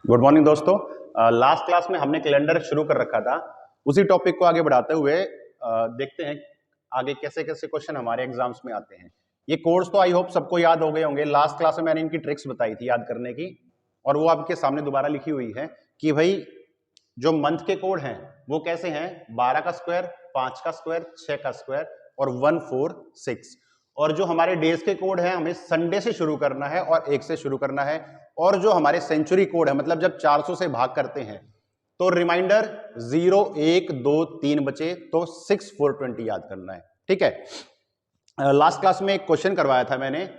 Good morning दोस्तों। Last class में हमने कैलेंडर शुरू कर रखा था। उसी टॉपिक को आगे बढ़ाते हुए देखते हैं आगे कैसे कैसे क्वेश्चन हमारे एग्जाम्स में आते हैं। ये कोड्स तो आई होप सबको याद हो गए होंगे। लास्ट क्लास में मैंने इनकी ट्रिक्स बताई थी याद करने की, और वो आपके सामने दोबारा लिखी हुई है कि भाई जो मंथ के कोड हैं वो कैसे हैं, 12 का स्क्वायर, 5 का स्क्वायर, 6 का स्क्वायर और 1 4 6। और जो हमारे डेज के कोड हैं हमें संडे से शुरू करना है और 1 से शुरू करना है। और जो हमारे सेंचुरी कोड है मतलब जब 400 से भाग करते हैं तो रिमाइंडर 0 1 2 3 बचे तो 6 4 20 याद करना है। ठीक है। लास्ट क्लास में एक क्वेश्चन करवाया था मैंने,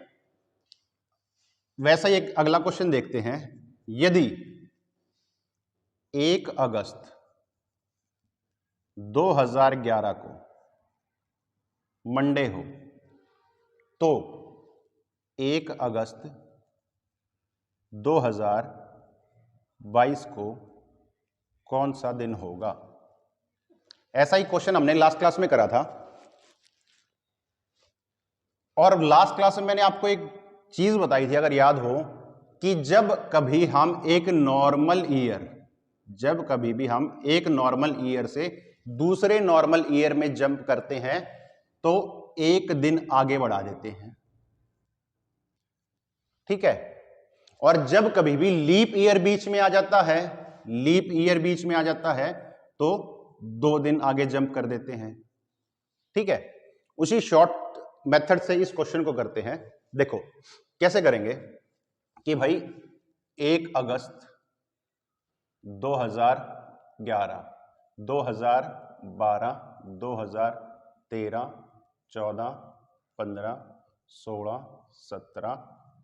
वैसा ही एक अगला क्वेश्चन देखते हैं। यदि 1 अगस्त 2011 को मंडे हो तो 1 अगस्त 2022 को कौन सा दिन होगा। ऐसा ही क्वेश्चन हमने लास्ट क्लास में करा था। और लास्ट क्लास में मैंने आपको एक चीज बताई थी अगर याद हो, कि जब कभी हम एक नॉर्मल ईयर से दूसरे नॉर्मल ईयर में जंप करते हैं तो एक दिन आगे बढ़ा देते हैं। ठीक है। और जब कभी भी लीप ईयर बीच में आ जाता है तो 2 दिन आगे जंप कर देते हैं। ठीक है। उसी शॉर्ट मेथड से इस क्वेश्चन को करते हैं। देखो कैसे करेंगे कि भाई 1 अगस्त 2011, 2012, 2013, 14, 15, 16, 17,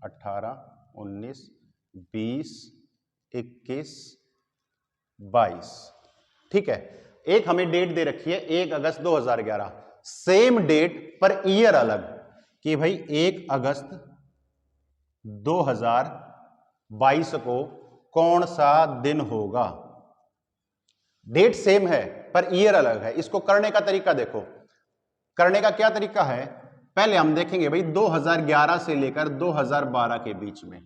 18, 19, 20, 21, 22। ठीक है। एक हमें डेट दे रखी है 1 अगस्त 2011, सेम डेट पर ईयर अलग, कि भाई 1 अगस्त 2022 को कौन सा दिन होगा। डेट सेम है पर ईयर अलग है। इसको करने का तरीका देखो। करने का क्या तरीका है, पहले हम देखेंगे भाई 2011 से लेकर 2012 के बीच में।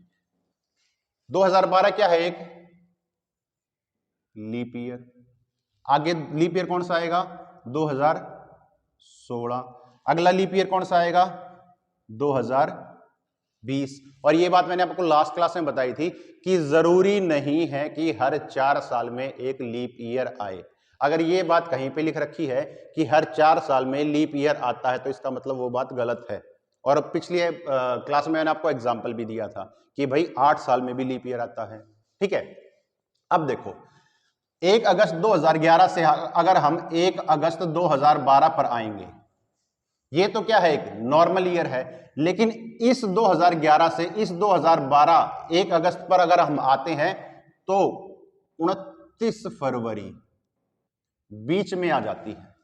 2012 क्या है, एक लीप ईयर। आगे लीप ईयर कौन सा आएगा, 2016। अगला लीप ईयर कौन सा आएगा, 2020। और ये बात मैंने आपको लास्ट क्लास में बताई थी कि जरूरी नहीं है कि हर 4 साल में एक लीप ईयर आए। अगर ये बात कहीं पे लिख रखी है कि हर 4 साल में लीप ईयर आता है तो इसका मतलब वो बात गलत है। और पिछली क्लास में मैंने आपको एग्जाम्पल भी दिया था कि भाई 8 साल में भी लीप ईयर आता है। ठीक है। अब देखो 1 अगस्त 2011 से अगर हम 1 अगस्त 2012 पर आएंगे, ये तो क्या है, एक नॉर्मल ईयर है। लेकिन इस 2011 से इस 2012 1 अगस्त पर अगर हम आते हैं तो 29 फरवरी बीच में आ जाती है।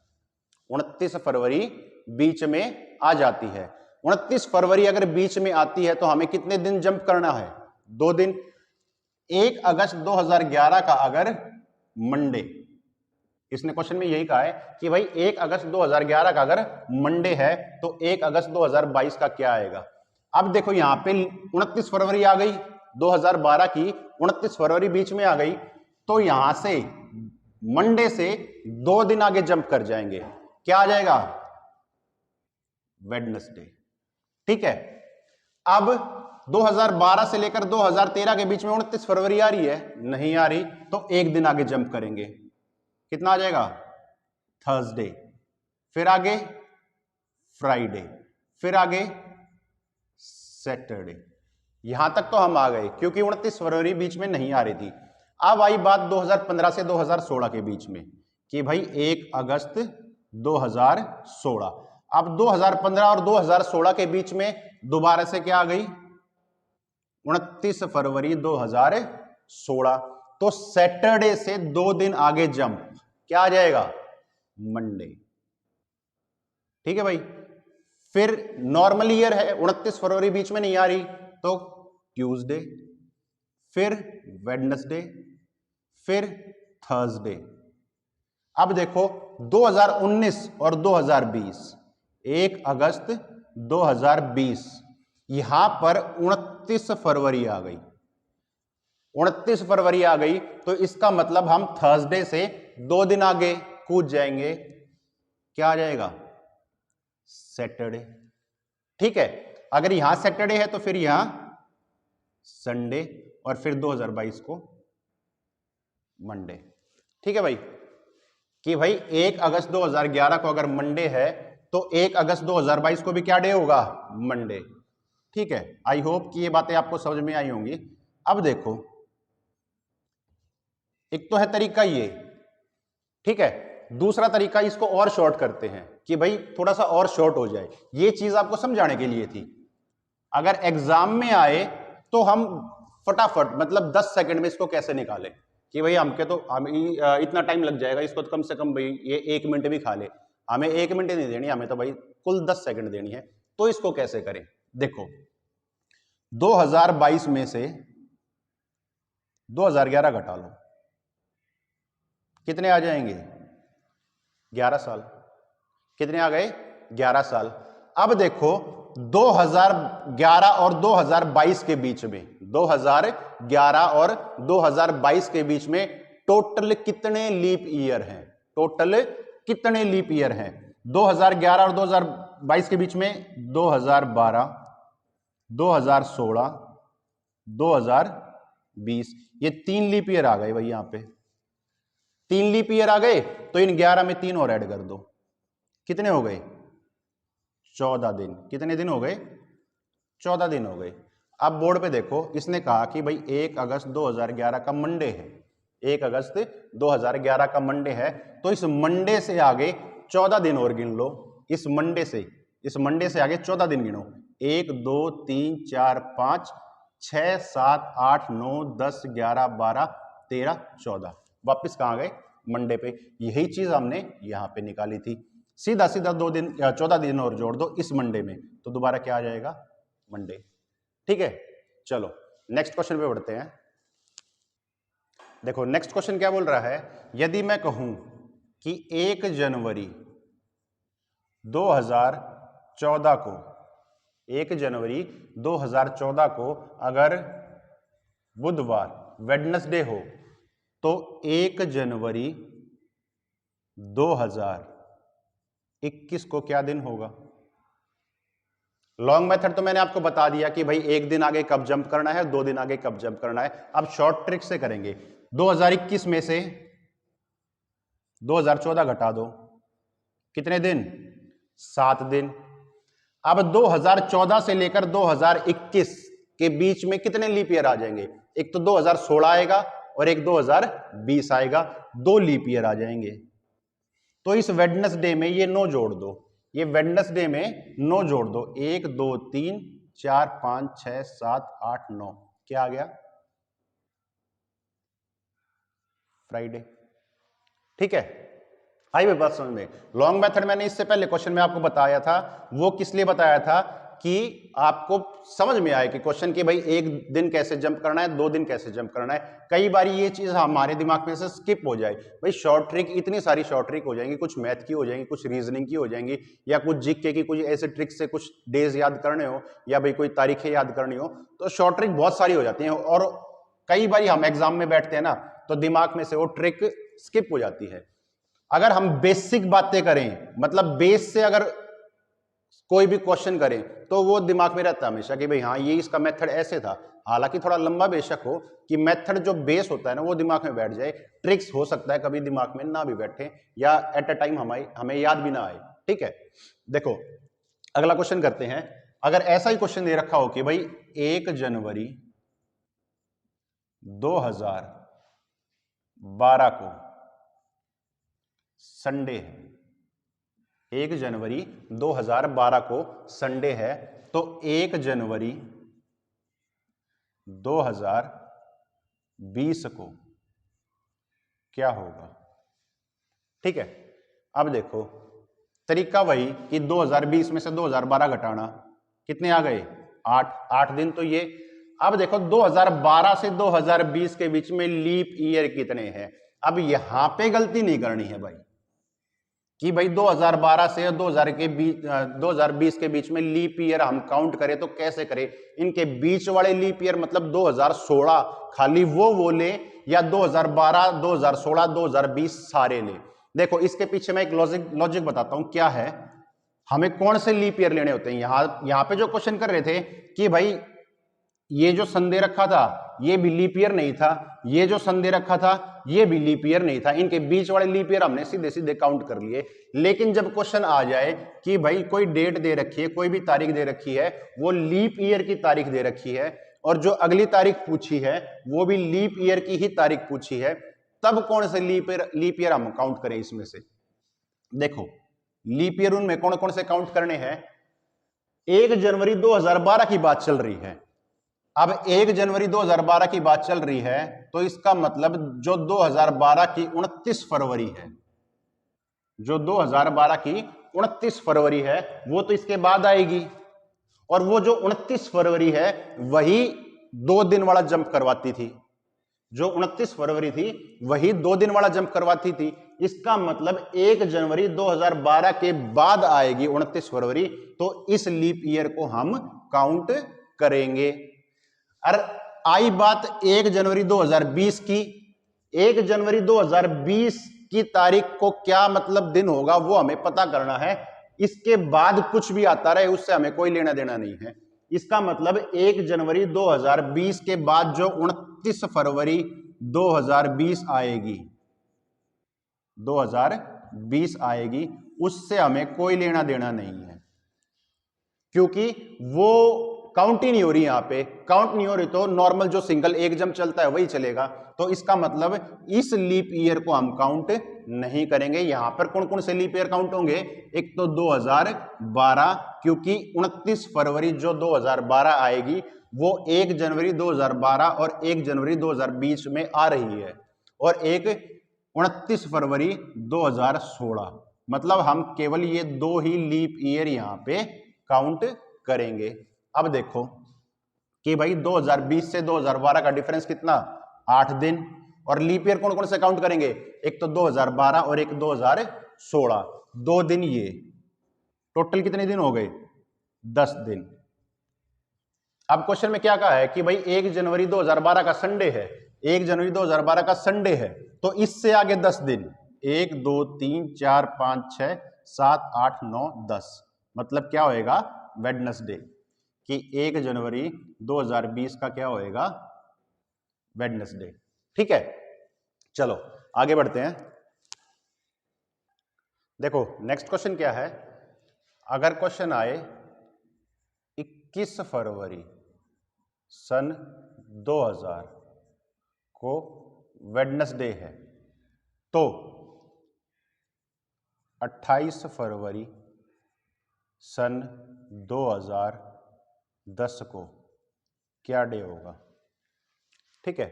29 फरवरी बीच में आ जाती है। 29 फरवरी अगर बीच में आती है तो हमें कितने दिन जंप करना है, 2 दिन। 1 अगस्त 2011 का अगर मंडे, इसने क्वेश्चन में यही कहा है कि भाई 1 अगस्त 2011 का अगर मंडे है तो 1 अगस्त 2022 का क्या आएगा। अब देखो यहां पे 29 फरवरी आ गई, 2012 की 29 फरवरी बीच में आ गई, तो यहां से मंडे से 2 दिन आगे जंप कर जाएंगे, क्या आ जाएगा, वेडनेसडे। ठीक है। अब 2012 से लेकर 2013 के बीच में 29 फरवरी आ रही है, नहीं आ रही, तो 1 दिन आगे जंप करेंगे, कितना आ जाएगा, थर्सडे। फिर आगे फ्राइडे, फिर आगे सैटरडे। यहां तक तो हम आ गए क्योंकि 29 फरवरी बीच में नहीं आ रही थी। अब आई बात 2015 से 2016 के बीच में कि भाई 1 अगस्त 2016। अब 2015 और 2016 के बीच में दोबारा से क्या आ गई, 29 फरवरी 2016। तो सैटरडे से 2 दिन आगे जंप, क्या आ जाएगा, मंडे। ठीक है भाई। फिर नॉर्मल ईयर है, 29 फरवरी बीच में नहीं आ रही तो ट्यूसडे, फिर वेडनेसडे, फिर थर्सडे। अब देखो 2019 और 2020, 1 अगस्त 2020, यहां पर 29 फरवरी आ गई। 29 फरवरी आ गई तो इसका मतलब हम थर्सडे से 2 दिन आगे कूद जाएंगे, क्या आ जाएगा? सैटरडे। ठीक है, अगर यहां सैटरडे है तो फिर यहां संडे और फिर 2022 को मंडे। ठीक है भाई, कि भाई 1 अगस्त 2011 को अगर मंडे है तो 1 अगस्त 2022 को भी क्या डे होगा? मंडे। ठीक है, आई होप कि ये बातें आपको समझ में आई होंगी। अब देखो, एक तो है तरीका ये, ठीक है, दूसरा तरीका इसको और शॉर्ट करते हैं कि भाई थोड़ा सा और शॉर्ट हो जाए। ये चीज आपको समझाने के लिए थी। अगर एग्जाम में आए तो हम फटाफट मतलब 10 सेकंड में इसको कैसे निकालें कि भाई हम इतना टाइम लग जाएगा, इसको तो कम से कम भाई ये 1 मिनट भी खा ले। हमें 1 मिनट नहीं देनी, हमें तो भाई कुल 10 सेकंड देनी है। तो इसको कैसे करें? देखो, 2022 में से 2011 घटा लो, कितने आ जाएंगे? 11 साल। कितने आ गए? 11 साल। अब देखो 2011 और 2022 के बीच में, 2011 और 2022 के बीच में टोटल कितने लीप ईयर हैं? टोटल कितने लीप ईयर हैं? 2011 और 2022 के बीच में 2012, 2016, 2020, ये 3 लीप ईयर आ गए भाई। यहां पे 3 लीप ईयर आ गए तो इन 11 में 3 और ऐड कर दो, कितने हो गए? 14 दिन। कितने दिन हो गए? 14 दिन हो गए। अब बोर्ड पे देखो, इसने कहा कि भाई 1 अगस्त 2011 का मंडे है, 1 अगस्त 2011 का मंडे है, तो इस मंडे से आगे 14 दिन और गिन लो। इस मंडे से आगे 14 दिन गिनो। 1 2 3 4 5 6 7 8 9 10 11 12 13 14। वापिस कहां गए? मंडे पे। यही चीज हमने यहां पे निकाली थी। सीधा 2 दिन 14 दिन और जोड़ दो इस मंडे में, तो दोबारा क्या आ जाएगा? मंडे। ठीक है, चलो नेक्स्ट क्वेश्चन पे बढ़ते हैं। देखो नेक्स्ट क्वेश्चन क्या बोल रहा है, यदि मैं कहूं कि 1 जनवरी 2014 को, 1 जनवरी 2014 को अगर बुधवार वेडनेसडे हो तो 1 जनवरी 2021 को क्या दिन होगा? लॉन्ग मेथड तो मैंने आपको बता दिया कि भाई 1 दिन आगे कब जंप करना है, 2 दिन आगे कब जंप करना है। अब शॉर्ट ट्रिक से करेंगे। 2021 में से 2014 घटा दो, कितने दिन? 7 दिन। अब 2014 से लेकर 2021 के बीच में कितने लीप ईयर आ जाएंगे? एक तो 2016 आएगा और एक 2020 आएगा, 2 लीप ईयर आ जाएंगे। तो इस वेडनेसडे में ये 9 जोड़ दो, ये वेडनेसडे में 9 जोड़ दो। 1 2 3 4 5 6 7 8 9, क्या आ गया? फ्राइडे। ठीक है, आई बात समझ में? लॉन्ग मेथड मैंने इससे पहले क्वेश्चन में आपको बताया था, वो किस लिए बताया था कि आपको समझ में आए कि क्वेश्चन कि भाई 1 दिन कैसे जंप करना है, 2 दिन कैसे जंप करना है। कई बार ये चीज हमारे दिमाग में से स्किप हो जाए। भाई शॉर्ट ट्रिक, इतनी सारी शॉर्ट ट्रिक हो जाएंगी, कुछ मैथ की हो जाएंगी, कुछ रीजनिंग की हो जाएंगी, या कुछ जीके की कुछ ऐसे ट्रिक से कुछ डेज याद करने हो, या भाई कोई तारीखें याद करनी हो, तो शॉर्ट ट्रिक बहुत सारी हो जाती है। और कई बार हम एग्जाम में बैठते हैं ना, तो दिमाग में से वो ट्रिक स्किप हो जाती है। अगर हम बेसिक बातें करें, मतलब बेस से अगर कोई भी क्वेश्चन करें, तो वो दिमाग में रहता है हमेशा कि भाई हाँ ये इसका मेथड ऐसे था। हालांकि थोड़ा लंबा बेशक हो, कि मेथड जो बेस होता है ना वो दिमाग में बैठ जाए। ट्रिक्स हो सकता है कभी दिमाग में ना भी बैठे, या एट अ टाइम हमें याद भी ना आए। ठीक है, देखो अगला क्वेश्चन करते हैं। अगर ऐसा ही क्वेश्चन दे रखा हो कि भाई 1 जनवरी 2012 को संडे है, 1 जनवरी 2012 को संडे है, तो 1 जनवरी 2020 को क्या होगा? ठीक है, अब देखो तरीका वही कि 2020 में से 2012 घटाना, कितने आ गए? 8 दिन। तो ये अब देखो 2012 से 2020 के बीच में लीप ईयर कितने हैं? अब यहां पे गलती नहीं करनी है भाई, कि भाई 2012 से 2020 के बीच में लीप ईयर हम काउंट करें तो कैसे करें। इनके बीच वाले लीप ईयर मतलब 2016 खाली वो ले, या 2012, 2016, 2020 सारे ले। देखो इसके पीछे मैं एक लॉजिक बताता हूं क्या है। हमें कौन से लीप ईयर लेने होते हैं। यहां पे जो क्वेश्चन कर रहे थे कि भाई ये जो सन दे रखा था ये भी लीप ईयर नहीं था, ये जो सन दे रखा था ये भी लीप ईयर नहीं था, इनके बीच वाले लीप ईयर हमने सीधे सीधे काउंट कर लिए। लेकिन जब क्वेश्चन आ जाए कि भाई कोई डेट दे रखी है, कोई भी तारीख दे रखी है, वो लीप ईयर की तारीख दे रखी है, और जो अगली तारीख पूछी है वो भी लीप ईयर की ही तारीख पूछी है, तब कौन से लीप ईयर हम काउंट करें इसमें से। देखो लीप ईयर उनमें कौन कौन से काउंट करने हैं। 1 जनवरी 2012 की बात चल रही है। अब 1 जनवरी 2012 की बात चल रही है तो इसका मतलब जो 2012 की 29 फरवरी है, जो 2012 की 29 फरवरी है वो तो इसके बाद आएगी, और वो जो 29 फरवरी है वही 2 दिन वाला जंप करवाती थी। जो 29 फरवरी थी वही 2 दिन वाला जंप करवाती थी। इसका मतलब 1 जनवरी 2012 के बाद आएगी 29 फरवरी, तो इस लीप ईयर को हम काउंट करेंगे। और आई बात 1 जनवरी 2020 की। 1 जनवरी 2020 की तारीख को क्या मतलब दिन होगा वो हमें पता करना है। इसके बाद कुछ भी आता रहे उससे हमें कोई लेना देना नहीं है। इसका मतलब 1 जनवरी 2020 के बाद जो 29 फरवरी 2020 आएगी, 2020 आएगी, उससे हमें कोई लेना देना नहीं है, क्योंकि वो काउंट ही नहीं हो रही। यहां पे काउंट नहीं हो रही तो नॉर्मल जो सिंगल एक जंप चलता है वही चलेगा। तो इसका मतलब इस लीप ईयर को हम काउंट नहीं करेंगे। यहां पर कौन कौन से लीप ईयर काउंट होंगे। एक तो 2012, क्योंकि 29 फरवरी जो 2012 आएगी वो 1 जनवरी 2012 और 1 जनवरी 2020 में आ रही है, और एक 29 फरवरी 2016। मतलब हम केवल ये 2 ही लीप ईयर यहां पे काउंट करेंगे। अब देखो कि भाई 2020 से 2012 का डिफरेंस कितना, 8 दिन। और लीप ईयर कौन कौन से काउंट करेंगे, एक तो 2012 और एक 2016, 2 दिन। ये टोटल कितने दिन हो गए, 10 दिन। अब क्वेश्चन में क्या कहा है कि भाई 1 जनवरी 2012 का संडे है, 1 जनवरी 2012 का संडे है, तो इससे आगे 10 दिन, 1 2 3 4 5 6 7 8 9 10, मतलब क्या होएगा, वेडनेसडे। कि 1 जनवरी 2020 का क्या होएगा, वेडनेसडे। ठीक है, चलो आगे बढ़ते हैं। देखो नेक्स्ट क्वेश्चन क्या है। अगर क्वेश्चन आए 21 फरवरी सन 2000 को वेडनेसडे है, तो 28 फरवरी सन 2010 को क्या डे होगा। ठीक है,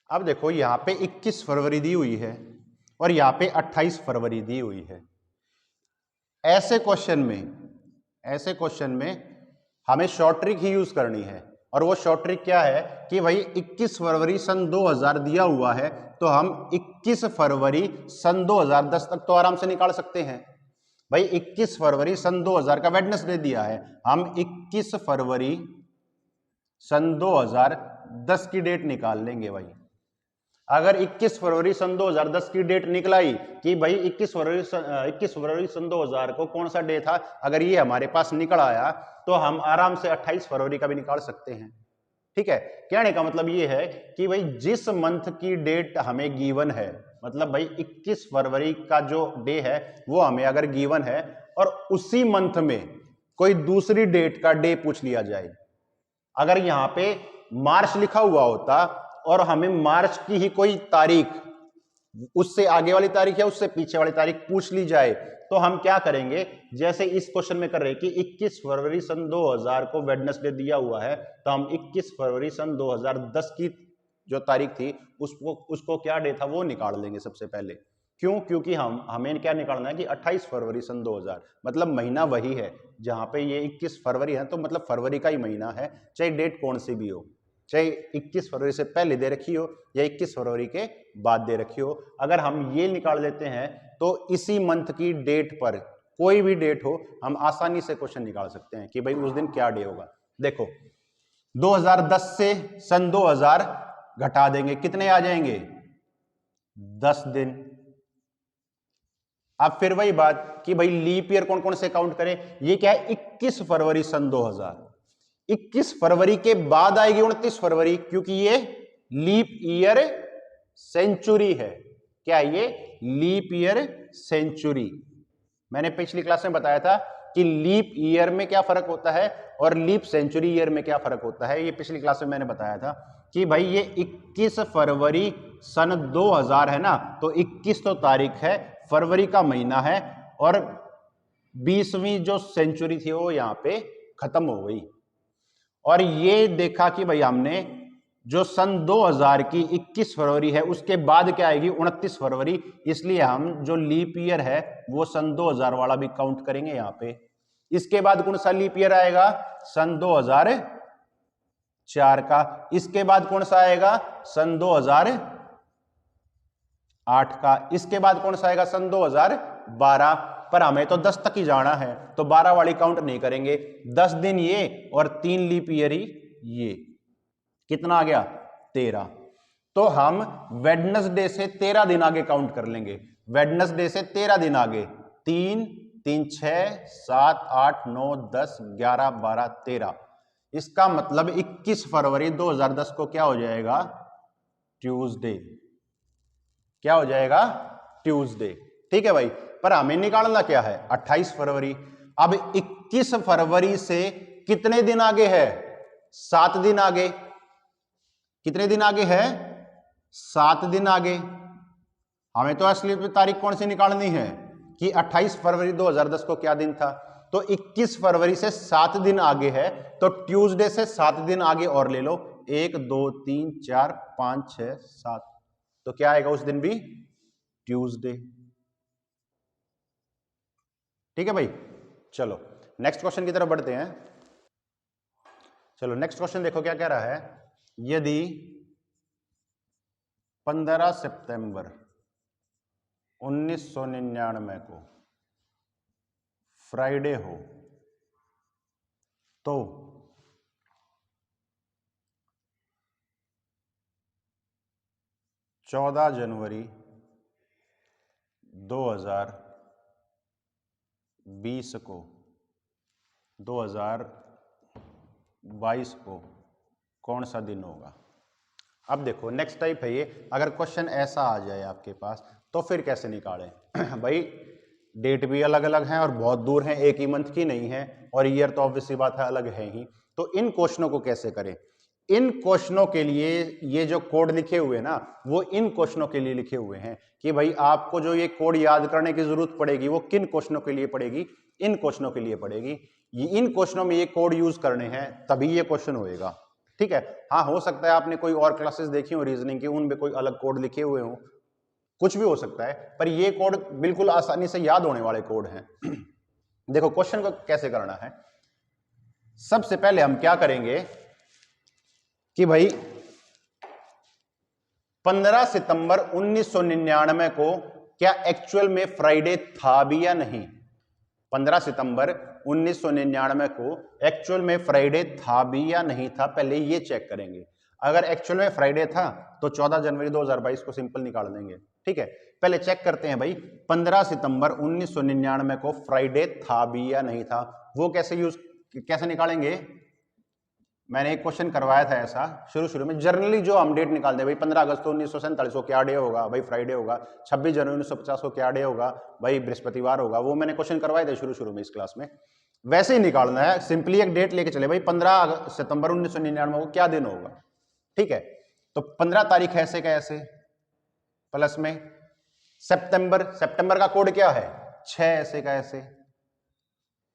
अब देखो यहां पे 21 फरवरी दी हुई है और यहां पे 28 फरवरी दी हुई है। ऐसे क्वेश्चन में हमें शॉर्ट ट्रिक ही यूज करनी है, और वो शॉर्ट ट्रिक क्या है कि भाई 21 फरवरी सन 2000 दिया हुआ है, तो हम 21 फरवरी सन 2010 तक तो आराम से निकाल सकते हैं। भाई 21 फरवरी सन 2000 का वेडनेसडे दिया है, हम 21 फरवरी सन 2010 की डेट निकाल लेंगे। भाई अगर 21 फरवरी सन 2010 की डेट निकलाई कि भाई 21 फरवरी सन 2000 को कौन सा डे था, अगर ये हमारे पास निकल आया तो हम आराम से 28 फरवरी का भी निकाल सकते हैं। ठीक है, कहने का मतलब ये है कि भाई जिस मंथ की डेट हमें गिवन है, मतलब भाई 21 फरवरी का जो डे है वो हमें अगर गिवन है, और उसी मंथ में कोई दूसरी डेट का डे पूछ लिया जाए। अगर यहां पे मार्च लिखा हुआ होता और हमें मार्च की ही कोई तारीख, उससे आगे वाली तारीख या उससे पीछे वाली तारीख पूछ ली जाए, तो हम क्या करेंगे, जैसे इस क्वेश्चन में कर रहे हैं कि 21 फरवरी सन 2000 को वेडनेसडे दिया हुआ है, तो हम 21 फरवरी सन 2010 की जो तारीख थी उसको क्या डे था वो निकाल लेंगे सबसे पहले। क्यों, क्योंकि हमें क्या निकालना है कि 28 फरवरी सन 2000, मतलब महीना वही है। जहां पे ये 21 फरवरी है तो मतलब फरवरी का ही महीना है, चाहे डेट कौन सी भी हो। चाहे 21 फरवरी से पहले दे रखी हो या 21 फरवरी के बाद दे रखी हो। अगर हम ये निकाल लेते हैं तो इसी मंथ की डेट पर कोई भी डेट हो हम आसानी से क्वेश्चन निकाल सकते हैं कि भाई उस दिन क्या डे होगा। देखो 2010 से सन 2000 घटा देंगे, कितने आ जाएंगे? 10 दिन। अब फिर वही बात कि भाई लीप ईयर कौन कौन से काउंट करें, ये क्या है 21 फरवरी सन 2000। 21 फरवरी के बाद आएगी 29 फरवरी, क्योंकि ये लीप ईयर सेंचुरी है। क्या ये लीप ईयर सेंचुरी? मैंने पिछली क्लास में बताया था कि लीप ईयर में क्या फर्क होता है और लीप सेंचुरी ईयर में क्या फर्क होता है। ये पिछली क्लास में मैंने बताया था कि भाई ये 21 फरवरी सन 2000 है ना, तो 21 तो तारीख है, फरवरी का महीना है, और 20वीं जो सेंचुरी थी वो यहां पे खत्म हो गई। और ये देखा कि भाई हमने जो सन 2000 की 21 फरवरी है उसके बाद क्या आएगी 29 फरवरी, इसलिए हम जो लीप ईयर है वो सन 2000 वाला भी काउंट करेंगे यहां पे। इसके बाद कौन सा लीप ईयर आएगा? सन 2004 का। इसके बाद कौन सा आएगा? सन 2008 का। इसके बाद कौन सा आएगा? सन 2012। पर हमें तो 10 तक ही जाना है तो 12 वाली काउंट नहीं करेंगे। 10 दिन ये और 3 लीप ईयर ही ये, कितना आ गया? 13। तो हम वेडनेसडे से 13 दिन आगे काउंट कर लेंगे। वेडनेसडे से 13 दिन आगे, 3 3 6 7 8 9 10 11 12 13। इसका मतलब 21 फरवरी 2010 को क्या हो जाएगा? ट्यूसडे। क्या हो जाएगा? ट्यूसडे। ठीक है भाई। पर हमें निकालना क्या है? 28 फरवरी। अब 21 फरवरी से कितने दिन आगे है? 7 दिन आगे। कितने दिन आगे है? 7 दिन आगे। हमें तो असली तारीख कौन सी निकालनी है कि 28 फरवरी 2010 को क्या दिन था। तो 21 फरवरी से 7 दिन आगे है, तो ट्यूसडे से 7 दिन आगे और ले लो, 1 2 3 4 5 6 7। तो क्या आएगा उस दिन भी? ट्यूसडे। ठीक है भाई। चलो नेक्स्ट क्वेश्चन की तरफ बढ़ते हैं। चलो नेक्स्ट क्वेश्चन देखो क्या कह रहा है। यदि 15 सितंबर 1999 को फ्राइडे हो तो 14 जनवरी 2020 को 2022 को कौन सा दिन होगा? अब देखो नेक्स्ट टाइप है ये। अगर क्वेश्चन ऐसा आ जाए आपके पास तो फिर कैसे निकालें? भाई डेट भी अलग अलग हैं और बहुत दूर हैं, एक ही मंथ की नहीं है, और ईयर तो ऑब्वियसली बात है अलग है ही। तो इन क्वेश्चनों को कैसे करें? इन क्वेश्चनों के लिए ये जो कोड लिखे हुए हैं ना, वो इन क्वेश्चनों के लिए लिखे हुए हैं कि भाई आपको जो ये कोड याद करने की जरूरत पड़ेगी वो किन क्वेश्चनों के लिए पड़ेगी? इन क्वेश्चनों के लिए पड़ेगी। इन क्वेश्चनों में ये कोड यूज करने हैं तभी ये क्वेश्चन होएगा। ठीक है। हाँ, हो सकता है आपने कोई और क्लासेस देखी हो रीजनिंग की, उनमें कोई अलग कोड लिखे हुए हो, कुछ भी हो सकता है, पर ये कोड बिल्कुल आसानी से याद होने वाले कोड हैं। देखो क्वेश्चन को कैसे करना है। सबसे पहले हम क्या करेंगे कि भाई 15 सितंबर 1999 को क्या एक्चुअल में फ्राइडे था भी या नहीं? 15 सितंबर 1999 को एक्चुअल में फ्राइडे था भी या नहीं था, पहले ये चेक करेंगे। अगर एक्चुअल में फ्राइडे था तो 14 जनवरी 2022 को सिंपल निकाल देंगे। ठीक है, पहले चेक करते हैं भाई 15 सितंबर 1999 को फ्राइडे था भी या नहीं था। वो कैसे निकालेंगे? मैंने एक क्वेश्चन करवाया था ऐसा शुरू में। जनरली जो हम डेट निकालते हैं भाई 15 अगस्त 1947 को क्या डे होगा? भाई फ्राइडे होगा। 26 जनवरी 1950 को क्या डे होगा? भाई बृहस्पतिवार होगा। वो मैंने क्वेश्चन करवाए थे शुरू में इस क्लास में। वैसे ही निकालना है, सिंपली एक डेट लेके चले भाई 15 सितंबर 1999 को क्या दिन होगा। ठीक है, तो 15 तारीख ऐसे का ऐसे, प्लस में सितंबर का कोड क्या है? 6 ऐसे का ऐसे।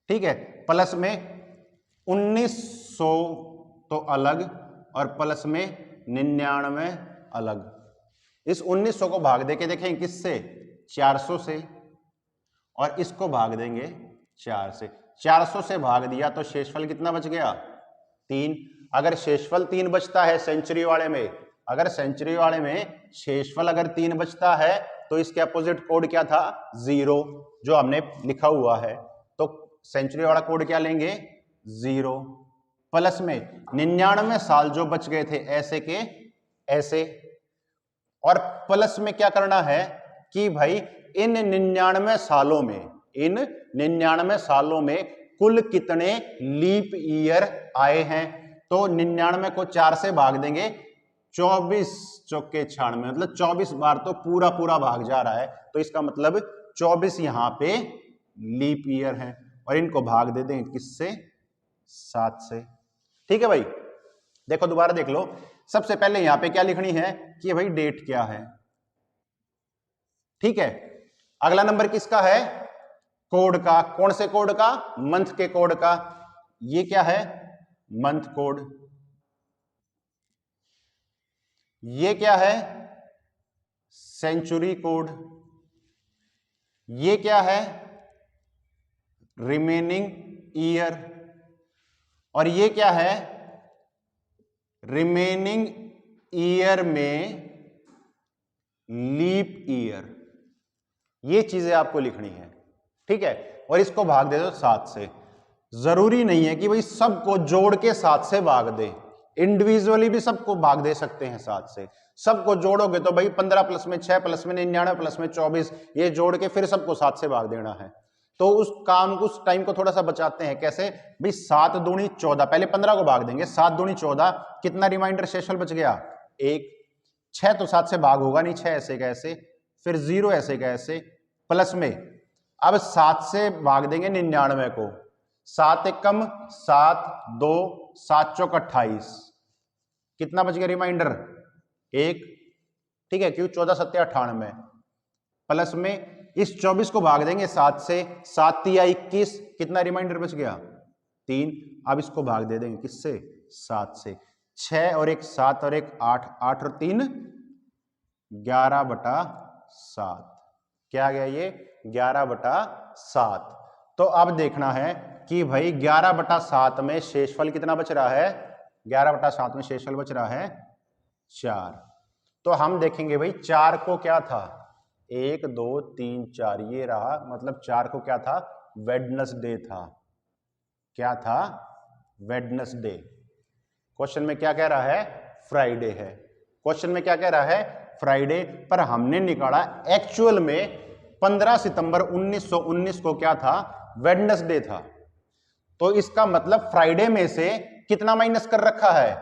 ठीक है, प्लस में 1900 तो अलग और प्लस में 99 अलग। इस 1900 को भाग देके देखें किससे? 400 से, और इसको भाग देंगे 4 से। 400 से भाग दिया तो शेषफल कितना बच गया? 3। अगर शेषफल 3 बचता है सेंचुरी वाले में, अगर सेंचुरी वाले में शेषफल अगर 3 बचता है तो इसके अपोजिट कोड क्या था 0, जो हमने लिखा हुआ है। तो सेंचुरी वाला कोड क्या लेंगे 0, प्लस में 99 साल जो बच गए थे ऐसे के ऐसे, और प्लस में क्या करना है कि भाई इन 99 सालों में, इन 99 सालों में कुल कितने लीप ईयर आए हैं। तो 99 को 4 से भाग देंगे, 24 चौके 96, मतलब 24 बार तो पूरा पूरा भाग जा रहा है, तो इसका मतलब 24 यहां पे लीप ईयर है, और इनको भाग दे देंगे किससे 7 से। ठीक है भाई, देखो दोबारा देख लो। सबसे पहले यहां पे क्या लिखनी है कि भाई डेट क्या है। ठीक है, अगला नंबर किसका है कोड का। कौन से कोड का, मंथ के कोड का। ये क्या है मंथ कोड, ये क्या है सेंचुरी कोड, ये क्या है रिमेनिंग ईयर, और ये क्या है रिमेनिंग ईयर में लीप ईयर। ये चीजें आपको लिखनी है। ठीक है, और इसको भाग दे दो 7 से। जरूरी नहीं है कि भाई सबको जोड़ के 7 से भाग दे, इंडिविजुअली भी सबको भाग दे सकते हैं 7 से। सबको जोड़ोगे तो भाई 15 प्लस में 6 प्लस में 99 प्लस में 24, ये जोड़ के फिर सबको 7 से भाग देना है। तो उस काम को, उस टाइम को थोड़ा सा बचाते हैं। कैसे भाई 7 दूनी 14, पहले 15 को भाग देंगे, 7 दूनी 14, कितना रिमाइंडर शेषफल बच गया 1। 6 तो 7 से भाग होगा नहीं, 6 ऐसे का ऐसे, फिर 0 ऐसे का ऐसे, प्लस में अब 7 से भाग देंगे 99 को, 7 एक कम 7, 2 7 चौक 28, कितना बच गया रिमाइंडर 1। ठीक है, क्यों 14 7 98, प्लस में इस 24 को भाग देंगे 7 से, 7 तिया 21, कितना रिमाइंडर बच गया 3। अब इसको भाग दे देंगे किससे 7 से, 6 और 1 7 और 1 8, 8 और 3 11/7, क्या गया ये 11/7। तो अब देखना है कि भाई 11/7 में शेषफल कितना बच रहा है, 11/7 में शेषफल बच रहा है 4। तो हम देखेंगे भाई 4 को क्या था 1 2 3 4, ये रहा, मतलब 4 को क्या था वेडनेसडे था। क्या था वेडनेसडे। क्वेश्चन में क्या कह रहा है फ्राइडे है, क्वेश्चन में क्या कह रहा है फ्राइडे, पर हमने निकाला एक्चुअल में 15 सितंबर 1919 को क्या था वेडनेसडे था। तो इसका मतलब फ्राइडे में से कितना माइनस कर रखा है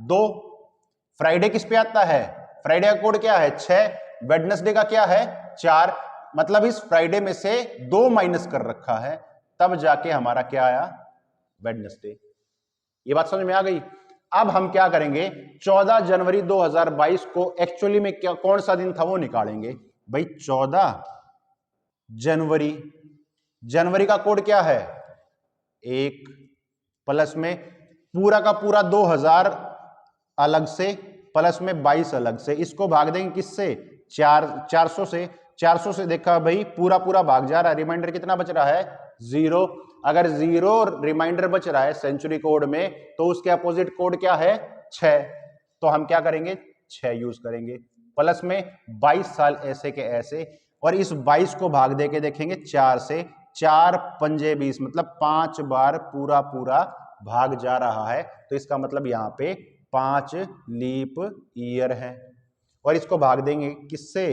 2। फ्राइडे किस पे आता है, फ्राइडे का कोड क्या है 6, वेडनेसडे का क्या है 4, मतलब इस फ्राइडे में से 2 माइनस कर रखा है, तब जाके हमारा क्या आया वेडनेसडे। ये बात समझ में आ गई। अब हम क्या करेंगे 14 जनवरी 2022 को एक्चुअली में क्या कौन सा दिन था वो निकालेंगे। भाई 14 जनवरी, जनवरी का कोड क्या है 1, प्लस में पूरा का पूरा 2000 अलग से, प्लस में 22 अलग से, इसको भाग देंगे किससे 400 से। 400 से देखा भाई पूरा पूरा भाग जा रहा है, रिमाइंडर कितना बच रहा है 0। अगर 0 रिमाइंडर बच रहा है सेंचुरी कोड में तो उसके अपोजिट कोड क्या है 6, तो हम क्या करेंगे 6 यूज करेंगे, प्लस में 22 साल ऐसे के ऐसे, और इस 22 को भाग दे के देखेंगे 4 से, 4 पंजे 20, मतलब 5 बार पूरा पूरा भाग जा रहा है, तो इसका मतलब यहाँ पे 5 लीप ईयर है, और इसको भाग देंगे किससे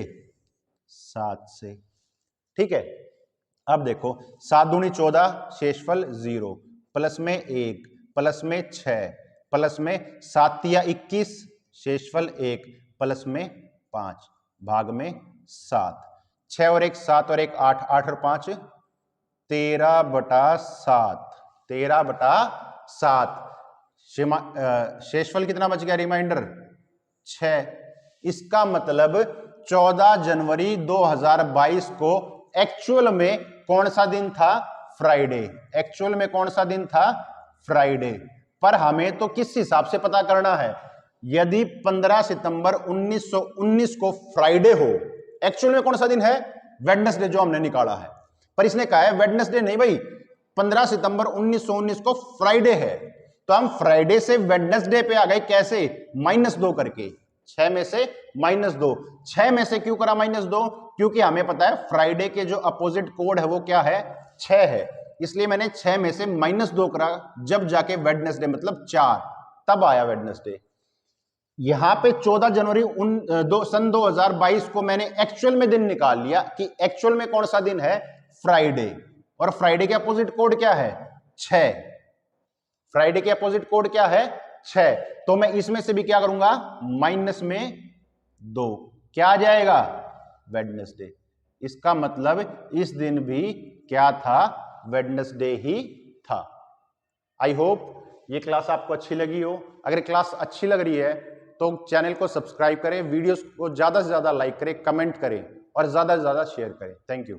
7 से। ठीक है, अब देखो 7 दूनी 14, शेषफल 0, प्लस में 1, प्लस में 6, प्लस में 7 तिया 21, शेषफल 1, प्लस में 5, भाग में 7, 6 और 1 7 और 1 8, 8 और 5 13/7, 13/7। शेषफल कितना बच गया रिमाइंडर 6। इसका मतलब 14 जनवरी 2022 को एक्चुअल में कौन सा दिन था फ्राइडे, एक्चुअल में कौन सा दिन था फ्राइडे। पर हमें तो किस हिसाब से पता करना है, यदि 15 सितंबर 1919 को फ्राइडे हो, एक्चुअल में कौन सा दिन है वेडनेसडे जो हमने निकाला है, पर इसने कहा है वेडनेसडे नहीं भाई 15 सितंबर 1919 को फ्राइडे है, तो हम फ्राइडे से वेडनेसडे पे आ गए कैसे, -2 करके, 6 में से -2। 6 में से क्यों करा -2, क्योंकि हमें पता है फ्राइडे के जो अपोजिट कोड है वो क्या है, 6 है, इसलिए मैंने 6 में से -2 करा, जब जाके वेडनेसडे मतलब 4, तब आया वेडनेसडे। यहां पे 14 जनवरी सन 2022 को मैंने एक्चुअल में दिन निकाल लिया कि एक्चुअल में कौन सा दिन है, फ्राइडे, और फ्राइडे के अपोजिट कोड क्या है, 6। फ्राइडे के अपोजिट कोड क्या है, 6। तो मैं इसमें से भी क्या करूंगा, -2, क्या आ जाएगा, वेडनेसडे। इसका मतलब इस दिन भी क्या था, वेडनेसडे ही था। आई होप ये क्लास आपको अच्छी लगी हो। अगर क्लास अच्छी लग रही है तो चैनल को सब्सक्राइब करें, वीडियोस को ज्यादा से ज्यादा लाइक करें, कमेंट करें और ज्यादा से ज्यादा शेयर करें। Thank you.